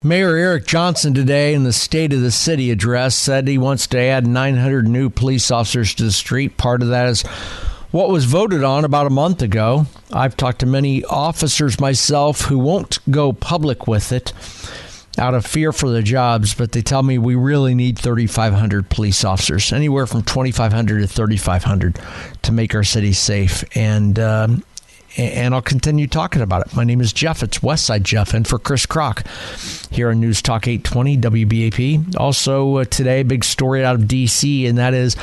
Mayor Eric Johnson today in the State of the City address said he wants to add 900 new police officers to the street. Part of that is what was voted on about a month ago. I've talked to many officers myself who won't go public with it out of fear for their jobs, but they tell me we really need 3,500 police officers, anywhere from 2,500 to 3,500 to make our city safe. And I'll continue talking about it. My name is Jeff. It's Westside Jeff, and for Chris Crock here on News Talk 820 WBAP. Also today, big story out of D.C., and that is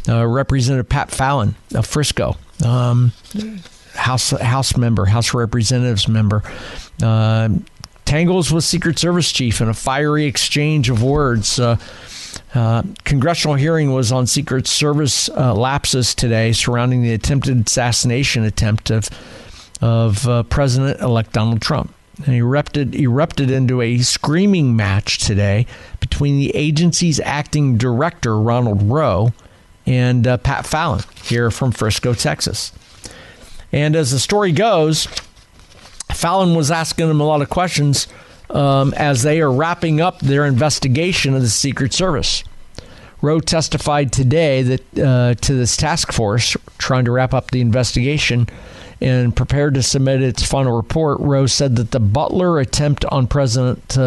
Representative Pat Fallon of Frisco, House Representatives member, tangles with Secret Service chief in a fiery exchange of words. Congressional hearing was on Secret Service lapses today surrounding the attempted assassination attempt of President-elect Donald Trump. And erupted into a screaming match today between the agency's acting director, Ronald Rowe, and Pat Fallon here from Frisco, Texas. And as the story goes, Fallon was asking them a lot of questions as they are wrapping up their investigation of the Secret Service. Rowe testified today that to this task force trying to wrap up the investigation and prepared to submit its final report. Rowe said that the Butler attempt on President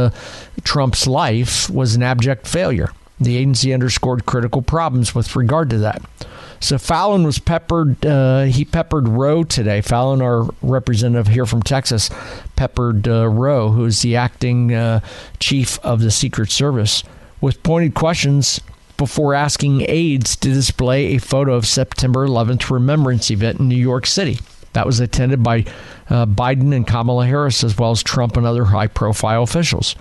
Trump's life was an abject failure. The agency underscored critical problems with regard to that. So Fallon was peppered. He peppered Rowe today. Fallon, our representative here from Texas, peppered Rowe, who is the acting chief of the Secret Service, with pointed questions before asking aides to display a photo of September 11th remembrance event in New York City. That was attended by Biden and Kamala Harris, as well as Trump and other high-profile officials.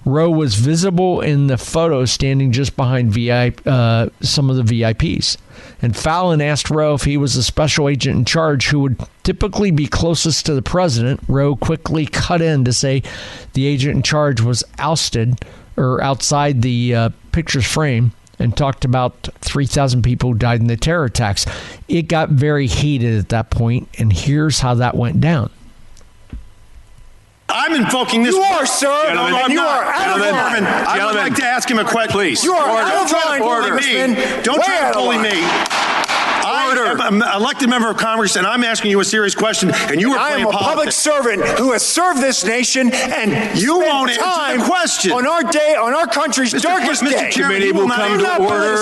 Rowe was visible in the photo standing just behind some of the VIPs. And Fallon asked Rowe if he was the special agent in charge who would typically be closest to the president. Rowe quickly cut in to say the agent in charge was ousted or outside the picture's frame, and talked about 3,000 people who died in the terror attacks. It got very heated at that point, and here's how that went down. I'm invoking this. You are, sir. Gentlemen, and you are out of line. I would like to ask him a question, please. You are out of line, Congressman. Don't try to bully me. I'm an elected member of Congress, and I'm asking you a serious question, and you are playing politics. I am a public servant who has served this nation, and you won't answer the question. On our country's darkest day. Mr. Committee will come to order.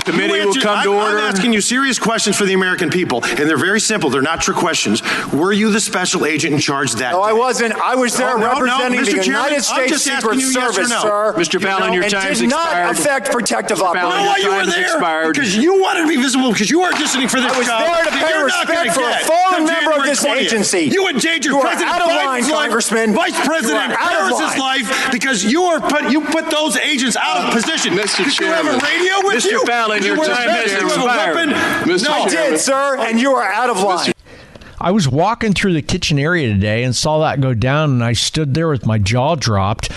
Committee will come to order. I'm asking you serious questions for the American people, and they're very simple. They're not trick questions. Were you the special agent in charge that day? No, I wasn't. I was there representing the United States Secret Service, sir. Mr. Fallon, your time's expired. And did not affect protective operations. I know why you were there. Because you wanted to be visible, because you are auditioning for this job. I was there to pay respect for a fallen member of this agency. You endangered President Biden's life, Vice President Harris's life, because you put those agents out of position. Mr. Chairman, you have a radio with you? Mr. Fallon, your time has expired. I did, sir, and you are out of line. I was walking through the kitchen area today and saw that go down, and I stood there with my jaw dropped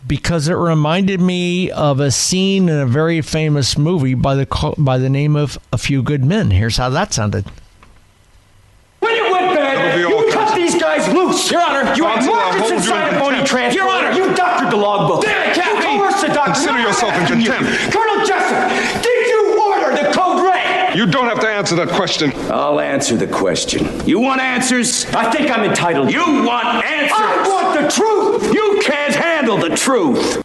because it reminded me of a scene in a very famous movie by the name of A Few Good Men. Here's how that sounded. When it went bad, you cut these guys loose. Your Honor, you had markets inside a phony transfer. Your Honor, you doctored the logbook. Damn it, Captain! You coerced the doctor. Consider yourself in contempt. Colonel Jessup, did you order the code red? You don't have to answer that question. I'll answer the question. You want answers? I think I'm entitled. You want answers? I want the truth. You can't handle the truth.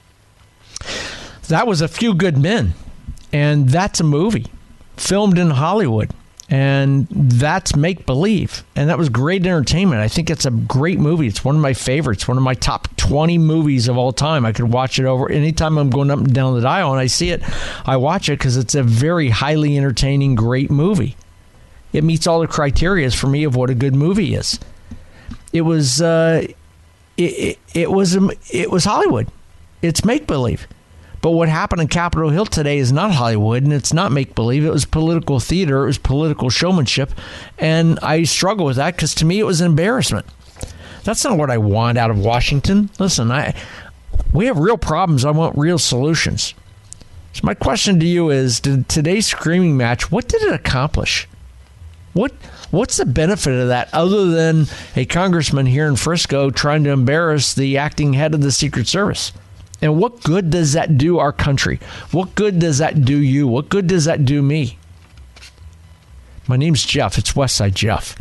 That was A Few Good Men, and that's a movie filmed in Hollywood, and that's make-believe, and that was great entertainment. I think it's a great movie. It's one of my favorites, one of my top 20 movies of all time. I could watch it over anytime I'm going up and down the dial and I see it. I watch it because it's a very highly entertaining, great movie. It meets all the criteria for me of what a good movie is. It was Hollywood. It's make-believe. But what happened in Capitol Hill today is not Hollywood, and it's not make-believe. It was political theater. It was political showmanship. And I struggle with that because, to me, it was an embarrassment. That's not what I want out of Washington. Listen, we have real problems. I want real solutions. So my question to you is, did today's screaming match, what did it accomplish? What's the benefit of that other than a congressman here in Frisco trying to embarrass the acting head of the Secret Service? And what good does that do our country? What good does that do you? What good does that do me? My name's Jeff. It's Westside Jeff.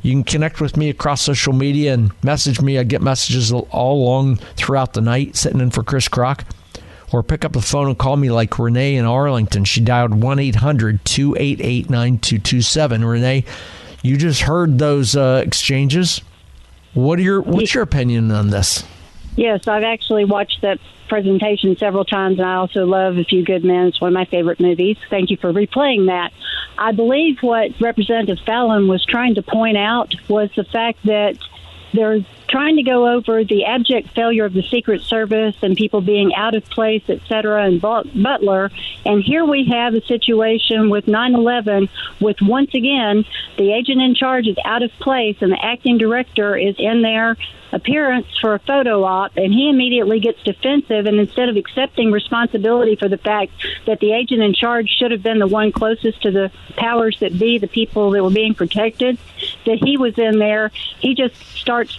You can connect with me across social media and message me. I get messages all along throughout the night sitting in for Chris Kroc. Or pick up the phone and call me like Renee in Arlington. She dialed 1-800-288-9227. Renee, you just heard those exchanges. What's your opinion on this? Yes, I've actually watched that presentation several times, and I also love A Few Good Men. It's one of my favorite movies. Thank you for replaying that. I believe what Representative Fallon was trying to point out was the fact that they're trying to go over the abject failure of the Secret Service and people being out of place, et cetera, and Butler. And here we have a situation with 9/11 with, once again, the agent in charge is out of place and the acting director is in their appearance for a photo op, and he immediately gets defensive, and instead of accepting responsibility for the fact that the agent in charge should have been the one closest to the powers that be, the people that were being protected, that he was in there, he just starts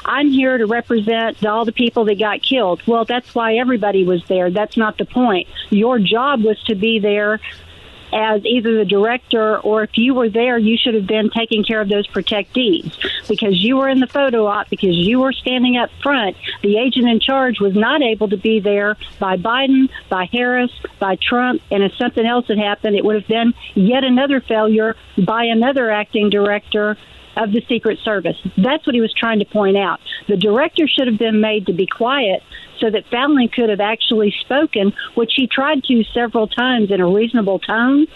I'm here to represent all the people that got killed. Well, that's why everybody was there. That's not the point. Your job was to be there as either the director, or if you were there, you should have been taking care of those protectees because you were in the photo op, because you were standing up front. The agent in charge was not able to be there by Biden, by Harris, by Trump, and if something else had happened, it would have been yet another failure by another acting director of the Secret Service. That's what he was trying to point out. The director should have been made to be quiet so that Fallon could have actually spoken, which he tried to several times in a reasonable tone.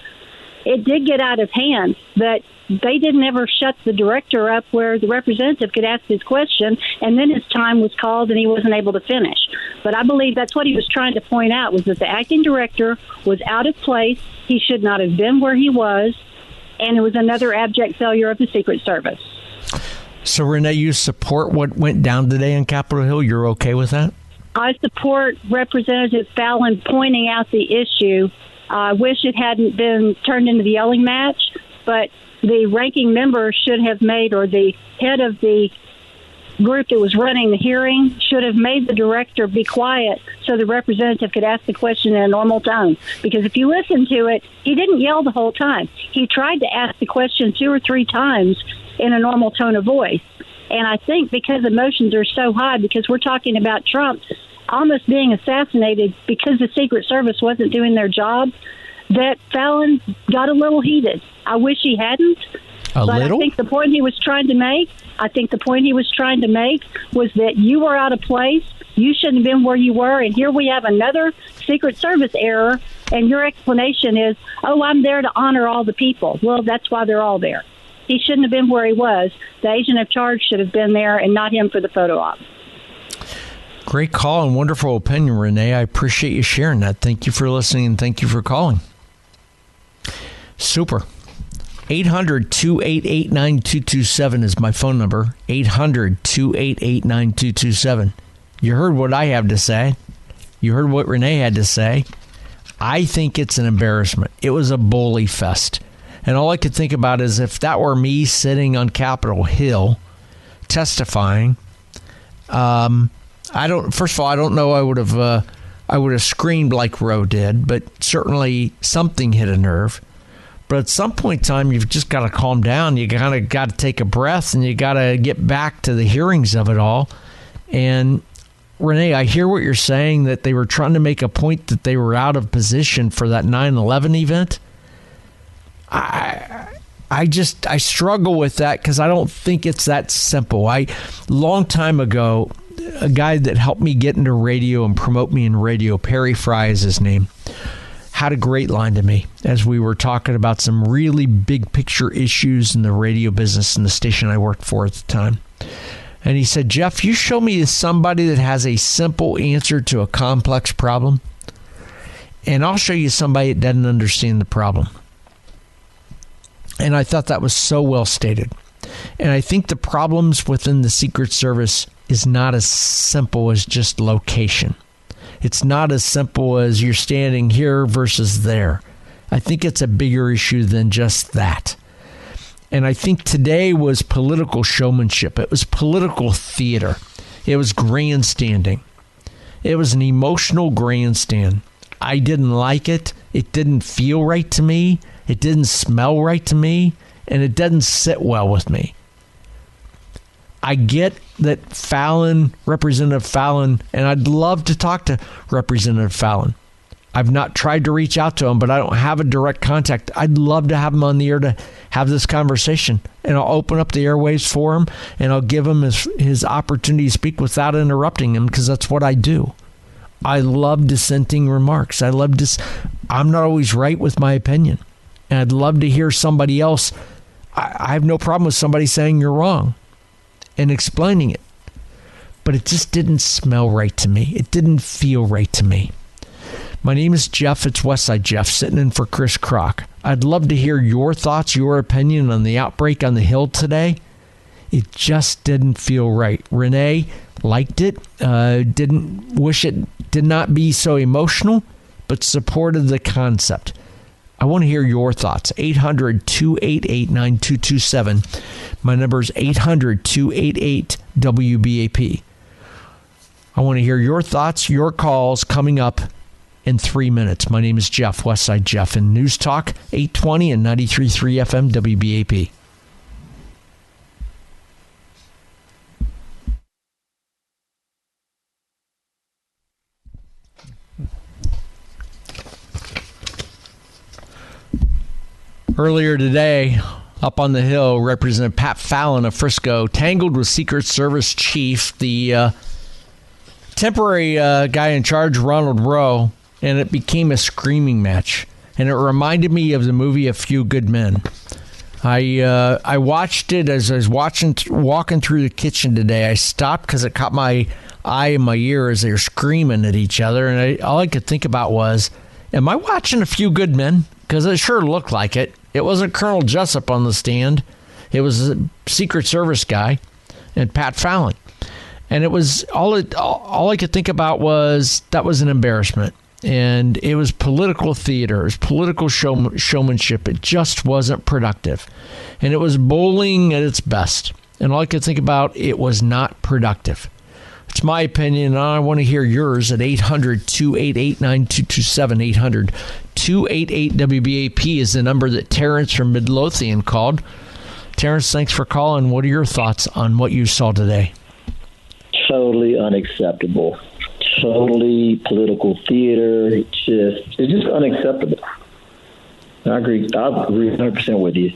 It did get out of hand, but they didn't ever shut the director up where the representative could ask his question, and then his time was called and he wasn't able to finish. But I believe that's what he was trying to point out, was that the acting director was out of place. He should not have been where he was, and it was another abject failure of the Secret Service. So, Renee, you support what went down today on Capitol Hill? You're okay with that? I support Representative Fallon pointing out the issue. I wish it hadn't been turned into the yelling match, but the ranking member should have made, or the head of the group that was running the hearing should have made the director be quiet so the representative could ask the question in a normal tone. Because if you listen to it, he didn't yell the whole time. He tried to ask the question 2 or 3 times in a normal tone of voice. And I think because emotions are so high, because we're talking about Trump almost being assassinated because the Secret Service wasn't doing their job, that Fallon got a little heated. I wish he hadn't. But I think the point he was trying to make, was that you were out of place. You shouldn't have been where you were. And here we have another Secret Service error. And your explanation is, oh, I'm there to honor all the people. Well, that's why they're all there. He shouldn't have been where he was. The agent of charge should have been there and not him for the photo op. Great call and wonderful opinion, Renee. I appreciate you sharing that. Thank you for listening and thank you for calling. Super. 800-288-9227 is my phone number. 800-288-9227. You heard what I have to say. You heard what Renee had to say. I think it's an embarrassment. It was a bully fest. And all I could think about is if that were me sitting on Capitol Hill testifying, first of all, I don't know I would have screamed like Roe did, but certainly something hit a nerve. But at some point in time, you've just got to calm down. You kind of got to take a breath, and you got to get back to the hearings of it all. And Renee, I hear what you're saying, that they were trying to make a point that they were out of position for that 9/11 event. I struggle with that because I don't think it's that simple. Long time ago, a guy that helped me get into radio and promote me in radio, Perry Fry is his name, had a great line to me as we were talking about some really big picture issues in the radio business in the station I worked for at the time. And he said, Jeff, you show me somebody that has a simple answer to a complex problem, and I'll show you somebody that doesn't understand the problem. And I thought that was so well stated. And I think the problems within the Secret Service is not as simple as just location. It's not as simple as you're standing here versus there. I think it's a bigger issue than just that. And I think today was political showmanship. It was political theater. It was grandstanding. It was an emotional grandstand. I didn't like it. It didn't feel right to me. It didn't smell right to me. And it doesn't sit well with me. I get that Representative Fallon, and I'd love to talk to Representative Fallon. I've not tried to reach out to him, but I don't have a direct contact. I'd love to have him on the air to have this conversation. And I'll open up the airwaves for him, and I'll give him his opportunity to speak without interrupting him, because that's what I do. I love dissenting remarks. I'm not always right with my opinion. And I'd love to hear somebody else. I have no problem with somebody saying you're wrong and explaining it. But it just didn't smell right to me. It didn't feel right to me. My name is Jeff. It's Westside Jeff, sitting in for Chris Kroc. I'd love to hear your thoughts, your opinion on the outbreak on the Hill today. It just didn't feel right. Renee liked it, didn't wish it did not be so emotional, but supported the concept. I want to hear your thoughts. 800-288-9227. My number is 800-288-WBAP. I want to hear your thoughts, your calls coming up in 3 minutes. My name is Jeff, Westside Jeff, in News Talk 820 and 93.3 FM WBAP. Earlier today, up on the Hill, Representative Pat Fallon of Frisco tangled with Secret Service Chief, the temporary guy in charge, Ronald Rowe, and it became a screaming match. And it reminded me of the movie A Few Good Men. I watched it as I was walking through the kitchen today. I stopped because it caught my eye and my ear as they were screaming at each other. And all I could think about was, am I watching A Few Good Men? Because it sure looked like it. It wasn't Colonel Jessup on the stand. It was a Secret Service guy and Pat Fallon. And it was all I could think about was that was an embarrassment. And it was political theater. It was political showmanship. It just wasn't productive. And it was bullying at its best. And all I could think about, it was not productive. It's my opinion, and I want to hear yours at 800-288-9227. 800-288-WBAP is the number that Terrence from Midlothian called. Terrence, thanks for calling. What are your thoughts on what you saw today? Totally unacceptable. Totally political theater. It's just unacceptable. I agree 100% with you.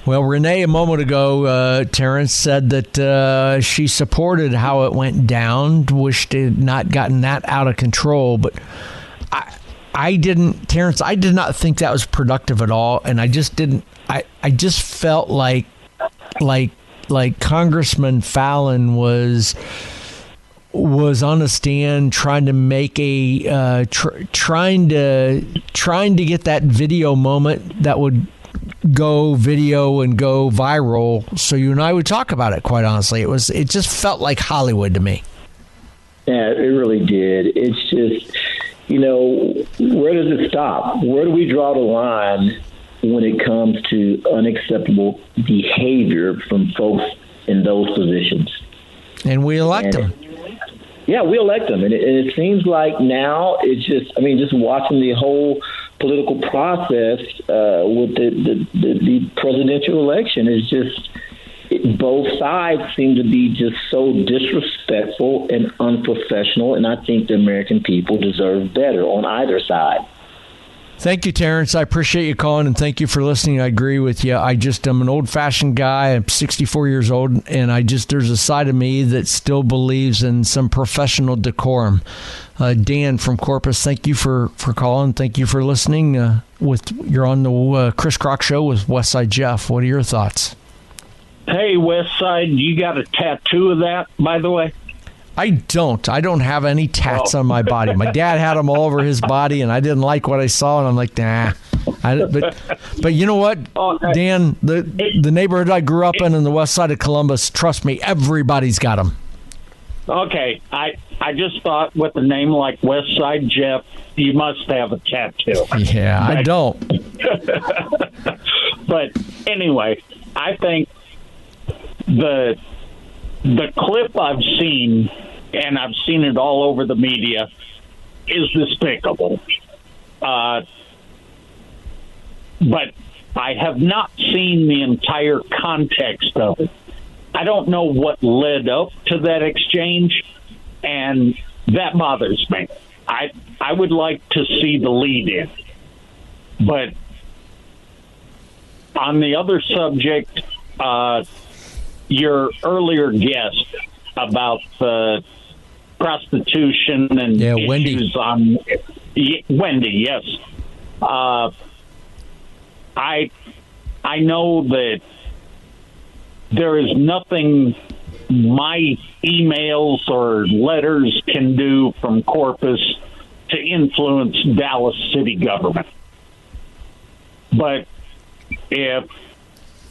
Well, Renee, a moment ago, Terrence said that she supported how it went down, wished it had not gotten that out of control. But I didn't, Terrence, I did not think that was productive at all. And I just didn't, I just felt like Congressman Fallon was on a stand trying to make trying to get that video moment that would go video and go viral, so you and I would talk about it. Quite honestly, it just felt like Hollywood to me. Yeah, it really did. It's just, where does it stop? Where do we draw the line when it comes to unacceptable behavior from folks in those positions? And we elect them. Yeah, we elect them, and it seems like now it's just watching the whole political process with the presidential election is just both sides seem to be just so disrespectful and unprofessional, and I think the American people deserve better on either side. Thank you, Terrence. I appreciate you calling, and thank you for listening. I agree with you. I'm an old-fashioned guy. I'm 64 years old, and there's a side of me that still believes in some professional decorum. Dan from Corpus, thank you for calling. Thank you for listening. You're on the Chris Kroc Show with Westside Jeff. What are your thoughts? Hey, Westside, you got a tattoo of that, by the way? I don't have any tats on my body. My dad had them all over his body, and I didn't like what I saw, and I'm like, nah. But you know what, Dan, the neighborhood I grew up in the west side of Columbus, trust me, everybody's got them. Okay, I just thought with a name like Westside Jeff, you must have a tattoo. Yeah, I don't. But anyway, I think the clip I've seen, and I've seen it all over the media, is despicable. But I have not seen the entire context of it. I don't know what led up to that exchange, and that bothers me. I would like to see the lead in. But on the other subject, your earlier guest about the prostitution and issues Wendy. on Wendy, yes. I know that there is nothing my emails or letters can do from Corpus to influence Dallas city government. But if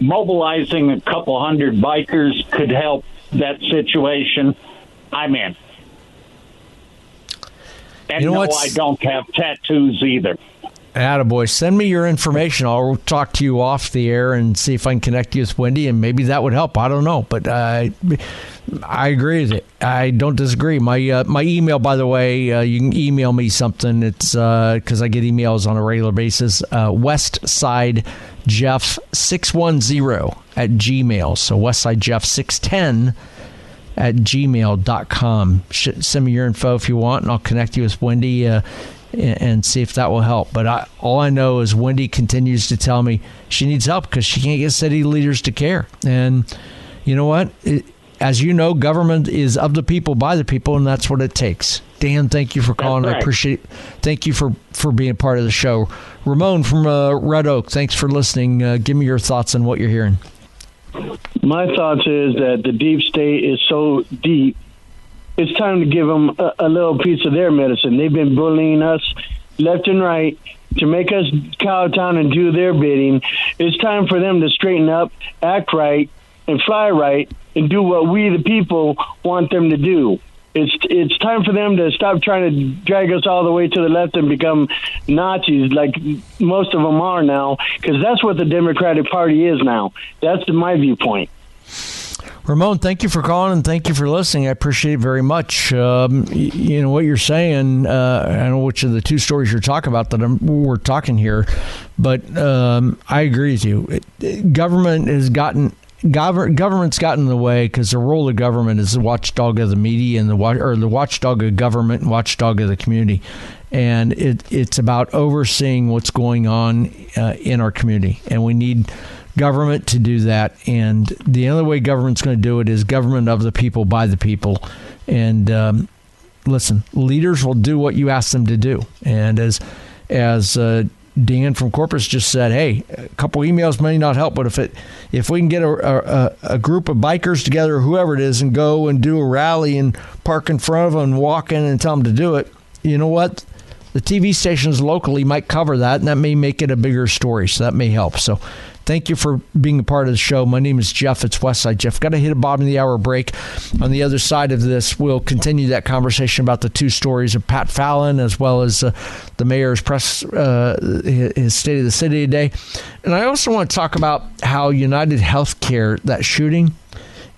mobilizing a couple hundred bikers could help that situation, I'm in. And no, I don't have tattoos either. Attaboy. Send me your information. I'll talk to you off the air and see if I can connect you with Wendy, and maybe that would help. I don't know, but I agree with it. I don't disagree. My email, by the way, you can email me something. It's because I get emails on a regular basis. WestsideJeff610 at Gmail. So WestsideJeff610 at gmail.com. Send me your info if you want, and I'll connect you with Wendy and see if that will help. But all I know is Wendy continues to tell me she needs help because she can't get city leaders to care. And you know what? As you know, government is of the people, by the people, and that's what it takes. Dan, thank you for calling. Right. I appreciate it. Thank you for being part of the show. Ramon from Red Oak, thanks for listening. Give me your thoughts on what you're hearing. My thoughts is that the deep state is so deep, it's time to give them a little piece of their medicine. They've been bullying us left and right to make us cow down and do their bidding. It's time for them to straighten up, act right, and fly right, and do what we, the people, want them to do. It's time for them to stop trying to drag us all the way to the left and become Nazis like most of them are now, because that's what the Democratic Party is now. That's my viewpoint. Ramon, thank you for calling and thank you for listening. I appreciate it very much. You know what you're saying. I don't know which of the two stories you're talking about that we're talking here, but I agree with you. Government's gotten in the way because the role of government is the watchdog of the media and the watchdog of government and watchdog of the community. And it's about overseeing what's going on in our community. And we need government to do that. And the only way government's going to do it is government of the people, by the people. And listen, leaders will do what you ask them to do. And as Dan from Corpus just said, hey, a couple emails may not help, but if we can get a group of bikers together, or whoever it is, and go and do a rally and park in front of them and walk in and tell them to do it, you know what? The TV stations locally might cover that, and that may make it a bigger story, so that may help. So thank you for being a part of the show. My name is Jeff. It's Westside Jeff. Got to hit a bottom of the hour break. On the other side of this, we'll continue that conversation about the two stories of Pat Fallon as well as the mayor's press, his State of the City today. And I also want to talk about how United Healthcare, that shooting,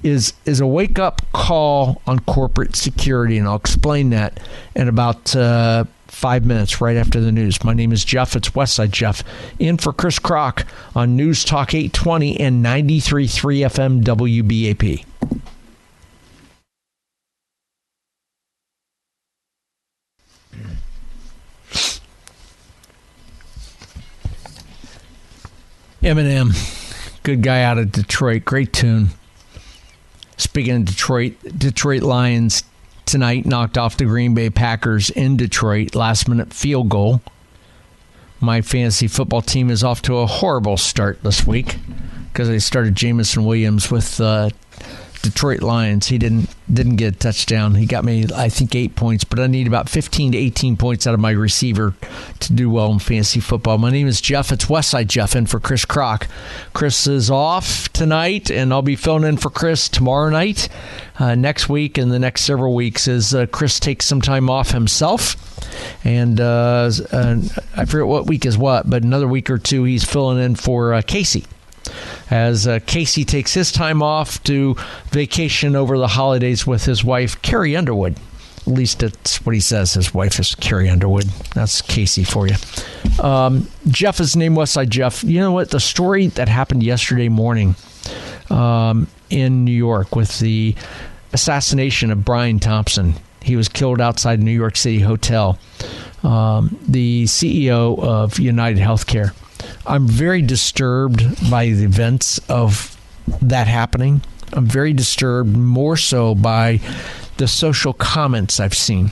is a wake-up call on corporate security. And I'll explain that in about 5 minutes right after the news. My name is Jeff. It's Westside Jeff. In for Chris Crock on News Talk 820 and 93.3 FM WBAP. Eminem, good guy out of Detroit. Great tune. Speaking of Detroit Lions tonight knocked off the Green Bay Packers in Detroit. Last-minute field goal. My fantasy football team is off to a horrible start this week because they started Jamison Williams with Detroit Lions. He didn't get a touchdown. He got me, I think, 8 points, but I need about 15 to 18 points out of my receiver to do well in fantasy football. My name is Jeff. It's Westside Jeff in for Chris Kroc. Chris is off tonight, and I'll be filling in for Chris tomorrow night. Next week and the next several weeks as Chris takes some time off himself. And I forget what week is what, but another week or two he's filling in for Casey. As Casey takes his time off to vacation over the holidays with his wife, Carrie Underwood. At least that's what he says. His wife is Carrie Underwood. That's Casey for you. Jeff is named Westside Jeff. You know what? The story that happened yesterday morning in New York with the assassination of Brian Thompson. He was killed outside New York City hotel. The CEO of United Healthcare. I'm very disturbed by the events of that happening. I'm very disturbed more so by the social comments I've seen.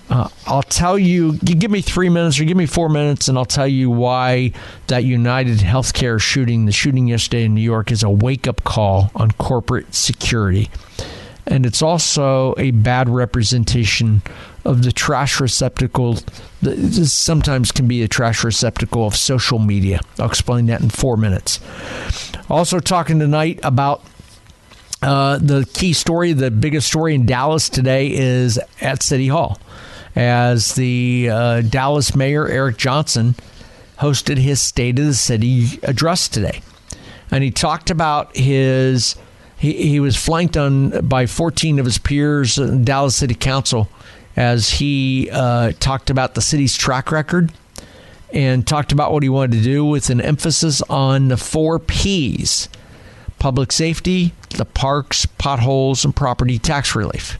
I'll tell you give me 3 minutes or give me 4 minutes, and I'll tell you why that United Healthcare shooting, the shooting yesterday in New York, is a wake-up call on corporate security. And it's also a bad representation of the trash receptacle. This sometimes can be a trash receptacle of social media. I'll explain that in 4 minutes. Also talking tonight about the key story, the biggest story in Dallas today is at City Hall, as the Dallas Mayor Eric Johnson hosted his State of the City address today. And he talked about his... He was flanked by 14 of his peers in Dallas City Council as he talked about the city's track record and talked about what he wanted to do with an emphasis on the 4 Ps: public safety, the parks, potholes, and property tax relief.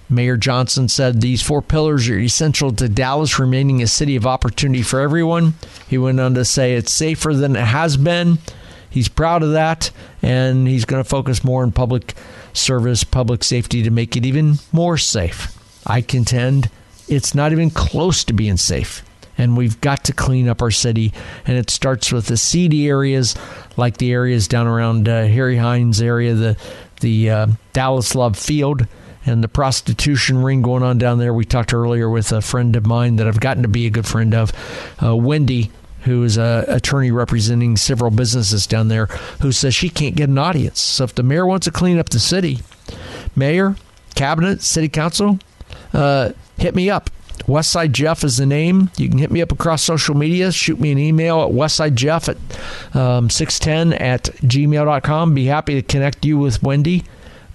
Mayor Johnson said these 4 pillars are essential to Dallas remaining a city of opportunity for everyone. He went on to say it's safer than it has been. He's proud of that, and he's going to focus more on public service, public safety to make it even more safe. I contend it's not even close to being safe, and we've got to clean up our city, and it starts with the seedy areas like the areas down around Harry Hines area, the Dallas Love Field, and the prostitution ring going on down there. We talked earlier with a friend of mine that I've gotten to be a good friend of, Wendy, who is an attorney representing several businesses down there, who says she can't get an audience. So if the mayor wants to clean up the city, mayor, cabinet, city council, hit me up. Westside Jeff is the name. You can hit me up across social media. Shoot me an email at westsidejeff at 610@gmail.com. Be happy to connect you with Wendy.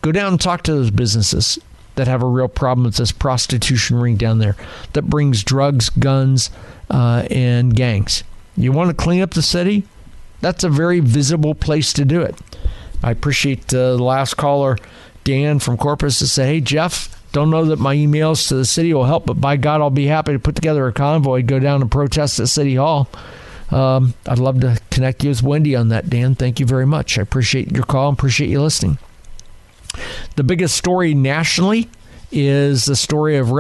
Go down and talk to those businesses that have a real problem with this prostitution ring down there that brings drugs, guns, and gangs. You want to clean up the city? That's a very visible place to do it. I appreciate the last caller, Dan from Corpus, to say, hey, Jeff, don't know that my emails to the city will help, but by God, I'll be happy to put together a convoy, go down and protest at City Hall. I'd love to connect you with Wendy on that, Dan. Thank you very much. I appreciate your call and appreciate you listening. The biggest story nationally is the story of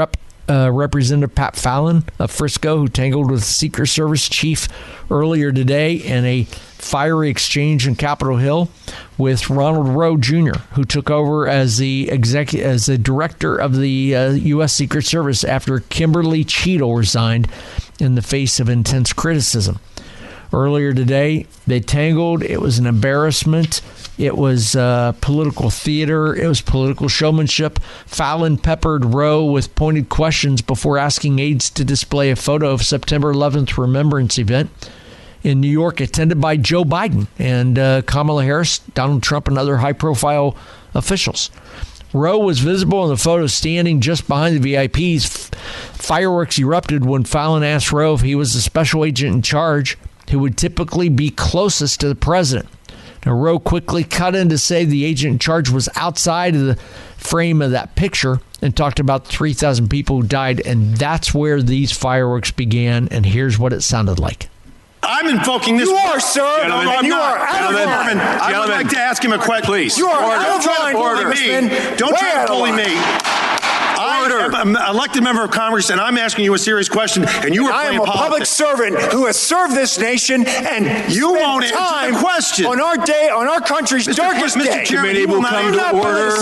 Representative Pat Fallon of Frisco, who tangled with Secret Service chief earlier today in a fiery exchange in Capitol Hill with Ronald Rowe Jr., who took over as the director of the U.S. Secret Service after Kimberly Cheadle resigned in the face of intense criticism. Earlier today, they tangled. It was an embarrassment. It was political theater. It was political showmanship. Fallon peppered Rowe with pointed questions before asking aides to display a photo of September 11th Remembrance event in New York, attended by Joe Biden and Kamala Harris, Donald Trump, and other high-profile officials. Rowe was visible in the photo standing just behind the VIPs. Fireworks erupted when Fallon asked Rowe if he was the special agent in charge who would typically be closest to the president. Now, Rowe quickly cut in to say the agent in charge was outside of the frame of that picture and talked about 3,000 people who died, and that's where these fireworks began, and here's what it sounded like. I'm invoking this. You are, sir. Gentlemen, and you are out of line. I would like to ask him a question. Please. You are out of line, Congressman. Don't try to bully me. Order. an elected member of Congress, and I'm asking you a serious question, and you are playing politics. I am a public servant who has served this nation, and you won't answer the question. On our country's darkest day. Mr. Chairman, committee will come to order.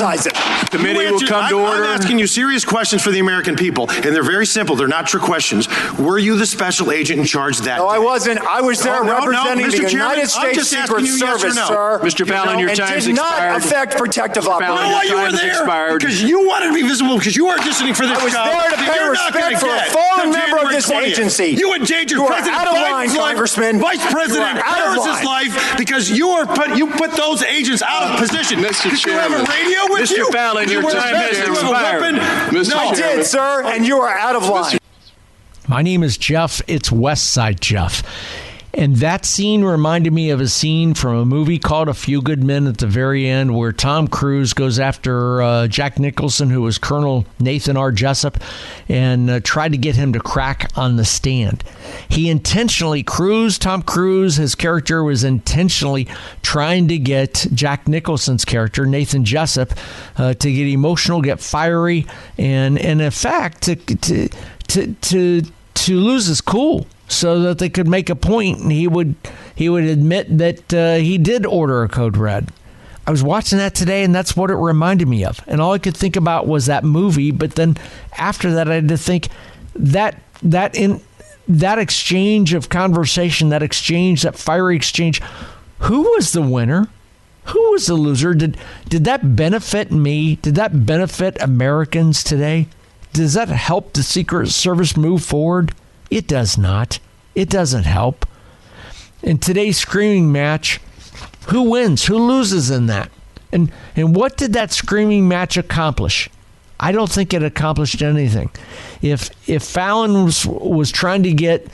Committee will come to order. I'm asking you serious questions for the American people, and they're very simple. They're not trick questions. Were you the special agent in charge that day? No, I wasn't. I was there representing the United States Secret Service, sir. Mr. Fallon, your time's expired. Did not affect protective operations. You know why you were there? Because you wanted to be visible, because you are auditioning for this job. I was there to pay respect for a fallen member of this agency. You endangered President Biden's life, Vice President Harris's life, because you put those agents out of position. Mr. Chairman, you have a radio with you? Mr. Fallon, your time has expired. I did, sir, and you are out of line. My name is Jeff. It's West Side Jeff. And that scene reminded me of a scene from a movie called A Few Good Men at the very end, where Tom Cruise goes after Jack Nicholson, who was Colonel Nathan R. Jessup, and tried to get him to crack on the stand. He intentionally, Tom Cruise, his character was intentionally trying to get Jack Nicholson's character, Nathan Jessup, to get emotional, get fiery, and in fact, to lose his cool, so that they could make a point, and he would admit that he did order a code red. I was watching that today, and that's what it reminded me of. And all I could think about was that movie. But then after that, I had to think that exchange of conversation, that fiery exchange, who was the winner? Who was the loser? Did that benefit me? Did that benefit Americans today? Does that help the Secret Service move forward? It does not. It doesn't help. In today's screaming match, who wins? Who loses in that? And what did that screaming match accomplish? I don't think it accomplished anything. If Fallon was trying to get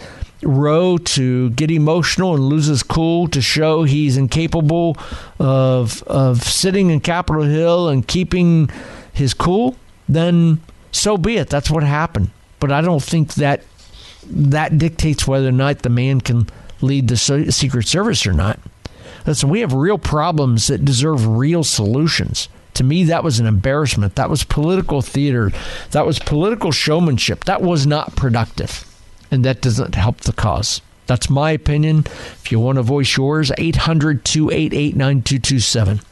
Roe to get emotional and lose his cool to show he's incapable of sitting in Capitol Hill and keeping his cool, then so be it. That's what happened. But I don't think that dictates whether or not the man can lead the Secret Service or not. Listen, we have real problems that deserve real solutions. To me, that was an embarrassment. That was political theater. That was political showmanship. That was not productive. And that doesn't help the cause. That's my opinion. If you want to voice yours, 800-288-9227.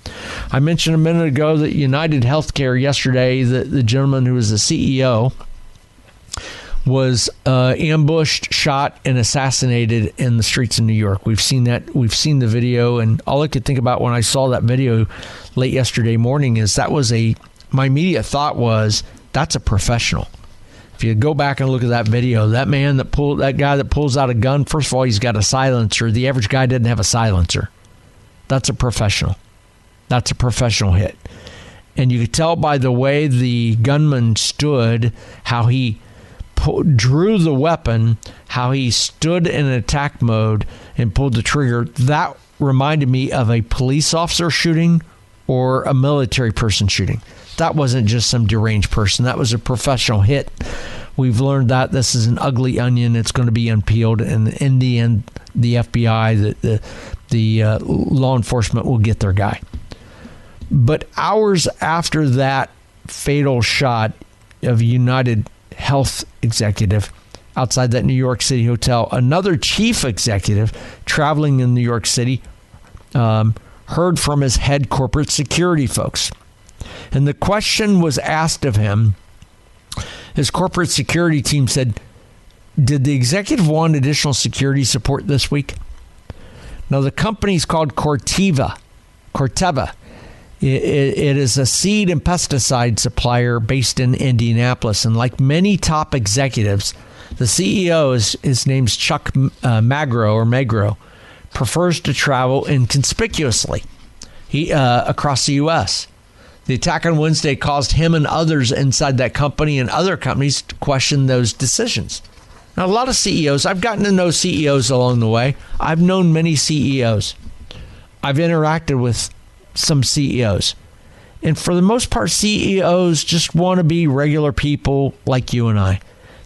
I mentioned a minute ago that United Healthcare yesterday, the gentleman who was the CEO, was ambushed, shot, and assassinated in the streets of New York. We've seen that. We've seen the video, and all I could think about when I saw that video late yesterday morning is my immediate thought was, that's a professional. If you go back and look at that video, that guy that pulls out a gun, first of all, he's got a silencer. The average guy didn't have a silencer. That's a professional. That's a professional hit. And you could tell by the way the gunman stood, how he drew the weapon, how he stood in attack mode and pulled the trigger. That reminded me of a police officer shooting or a military person shooting. That wasn't just some deranged person. That was a professional hit. We've learned that this is an ugly onion. It's going to be unpeeled, and in the end, the FBI, the law enforcement will get their guy. But hours after that fatal shot of a United Health executive outside that New York City hotel, another chief executive traveling in New York City heard from his head corporate security folks. And the question was asked of him. His corporate security team said, did the executive want additional security support this week? Now, the company's called Corteva. It is a seed and pesticide supplier based in Indianapolis. And like many top executives, the CEO, his name's Chuck Magro, prefers to travel inconspicuously across the U.S. The attack on Wednesday caused him and others inside that company and other companies to question those decisions. Now, a lot of CEOs, I've gotten to know CEOs along the way. I've known many CEOs. I've interacted with some CEOs. And for the most part, CEOs just want to be regular people like you and I.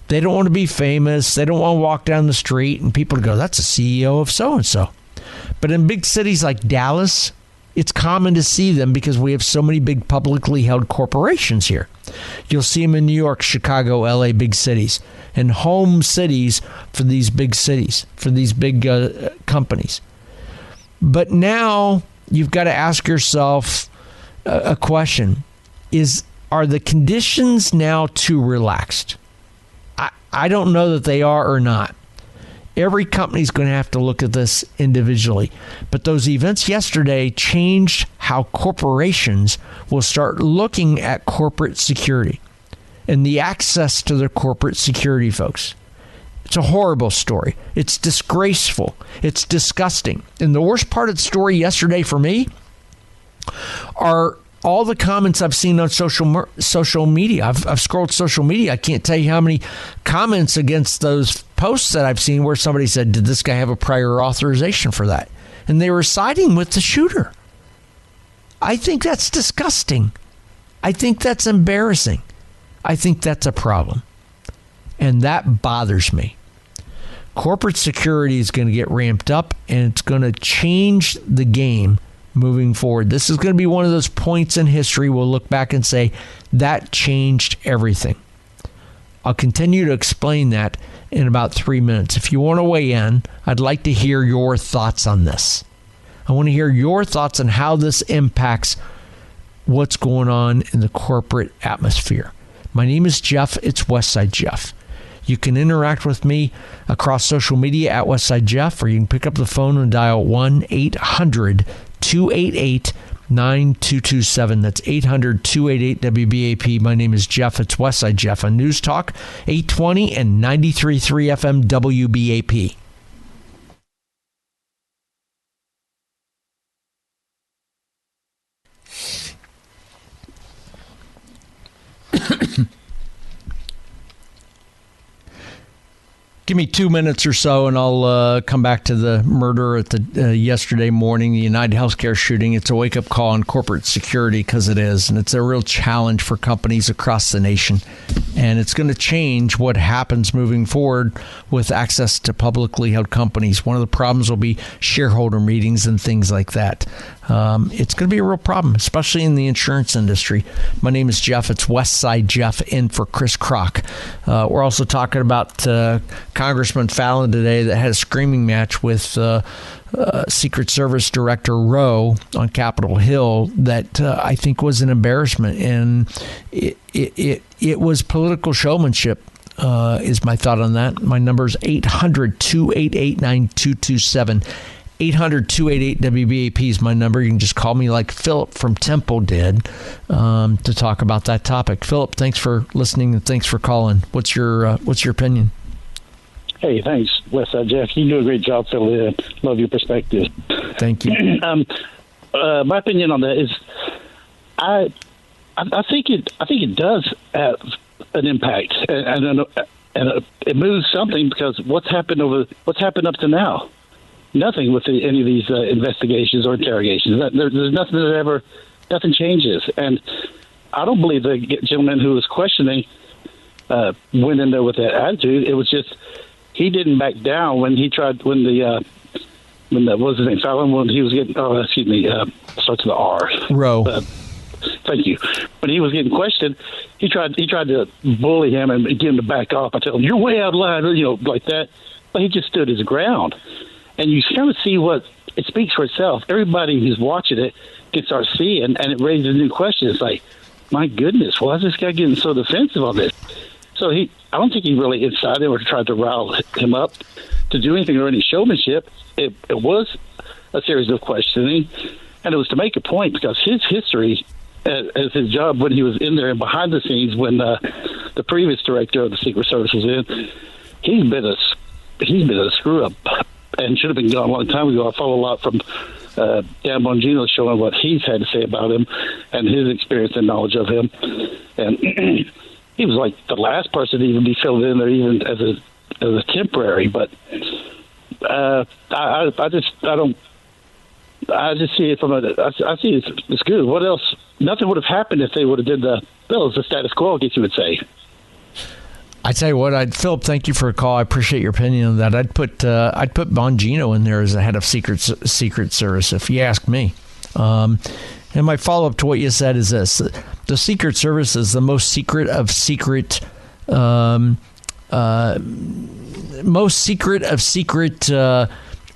They don't want to be famous. They don't want to walk down the street and people go, that's a CEO of so-and-so. But in big cities like Dallas, It's common to see them because we have so many big publicly held corporations here. You'll see them in New York, Chicago, LA, big cities, and home cities for these big cities, for these big companies. But now you've got to ask yourself a question. Are the conditions now too relaxed? I don't know that they are or not. Every company's going to have to look at this individually. But those events yesterday changed how corporations will start looking at corporate security and the access to their corporate security, folks. It's a horrible story. It's disgraceful. It's disgusting. And the worst part of the story yesterday for me are all the comments I've seen on social media. I've scrolled social media. I can't tell you how many comments against those posts that I've seen where somebody said, did this guy have a prior authorization for that? And they were siding with the shooter. I think that's disgusting. I think that's embarrassing. I think that's a problem. And that bothers me. Corporate security is going to get ramped up, and it's going to change the game moving forward. This is going to be one of those points in history we'll look back and say, that changed everything. I'll continue to explain that in about 3 minutes. If you want to weigh in, I'd like to hear your thoughts on this. I want to hear your thoughts on how this impacts what's going on in the corporate atmosphere. My name is Jeff. It's Westside Jeff. You can interact with me across social media at Westside Jeff, or you can pick up the phone and dial 1-800-288-9227. That's 800-288-WBAP. My name is Jeff. It's Westside Jeff on News Talk 820 and 93.3 FM WBAP. Give me 2 minutes or so, and I'll come back to the murder at the yesterday morning, the United Healthcare shooting. It's a wake-up call on corporate security, because it is, and it's a real challenge for companies across the nation. And it's going to change what happens moving forward with access to publicly held companies. One of the problems will be shareholder meetings and things like that. It's going to be a real problem, especially in the insurance industry. My name is Jeff. It's Westside Jeff in for Chris Kroc. We're also talking about Congressman Fallon today that had a screaming match with Secret Service Director Rowe on Capitol Hill that I think was an embarrassment, and it was political showmanship. Is my thought on that. My number is 800-288-9227. 800-288-WBAP is my number. You can just call me like Philip from Temple did to talk about that topic. Philip, thanks for listening and thanks for calling. What's your opinion? Hey, thanks, Westside Jeff. You do a great job, Phil. Love your perspective. Thank you. My opinion on that is, I think it does have an impact, and it moves something, because what's happened up to now? Nothing with any of these investigations or interrogations. There's nothing changes, and I don't believe the gentleman who was questioning went in there with that attitude. It was just he didn't back down when he tried when what was his name, Fallon, when he was getting starts with the R. Rowe. Thank you. When he was getting questioned, he tried to bully him and get him to back off. I tell him, "You're way out of line," like that. But he just stood his ground. And you kind of see what it speaks for itself. Everybody who's watching it can start seeing, and it raises new questions. It's like, my goodness, why is this guy getting so defensive on this? So I don't think he really incited or tried to rile him up to do anything or any showmanship. It was a series of questioning, and it was to make a point, because his history as his job when he was in there and behind the scenes when the previous director of the Secret Service was in, he's been a screw up. And should have been gone a long time ago. I follow a lot from Dan Bongino showing what he's had to say about him and his experience and knowledge of him. And he was like the last person to even be filled in there, even as a temporary. But I just see it from I see it's good. What else? Nothing would have happened if they would have did the status quo, I guess you would say. I tell you what, Philip, thank you for a call. I appreciate your opinion on that. I'd put Bongino in there as the head of Secret Service, if you ask me. And my follow-up to what you said is this. The Secret Service is the most secret of secret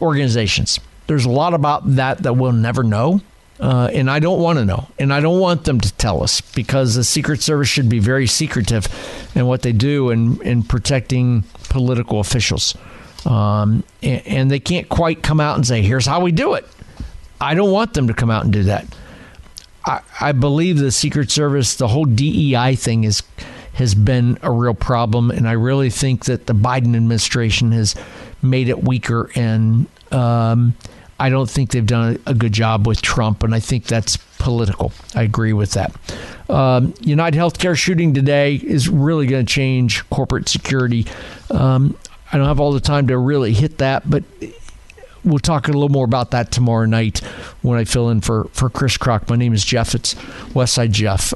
organizations. There's a lot about that we'll never know, and I don't want to know, and I don't want them to tell us, because the Secret Service should be very secretive in what they do in protecting political officials, and they can't quite come out and say, here's how we do it. I don't want them to come out and do that. I believe the Secret Service, the whole DEI thing has been a real problem, and I really think that the Biden administration has made it weaker, and I don't think they've done a good job with Trump, and I think that's political. I agree with that. United Healthcare shooting today is really going to change corporate security. I don't have all the time to really hit that, but we'll talk a little more about that tomorrow night when I fill in for Chris Kroc. My name is Jeff. It's Westside Jeff.